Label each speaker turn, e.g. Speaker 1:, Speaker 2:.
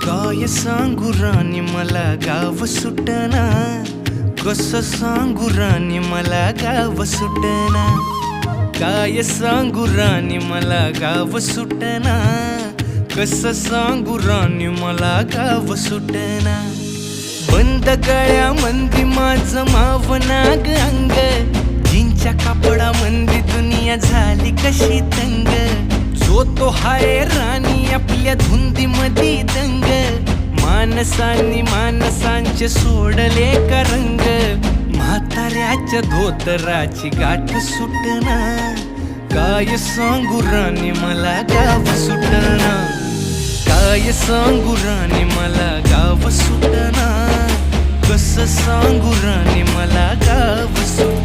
Speaker 1: काय सांगू राणी मला गाव सुटना, कसं सांगू राणी मला गाव सुटना. काय सांगू राणी मला गाव सुटना, कसं सांगू राणी मला गाव सुटना. बंद गळ्यामंदी माझं मावनाग अंग, जीनच्या कापडामंदी दुनिया झाली कशी तंग. जो तो हाय राणी आपल्या धुंदीमधी दंग, माणसांनी माणसांचे सोडले का रंग. म्हाताऱ्याच्या धोतराची गाठ सुटना, काय सांगू राणी मला गाव सुटना. काय सांगू राणी मला गाव सुटना, कसं सांगू राणी मला गाव सुटना.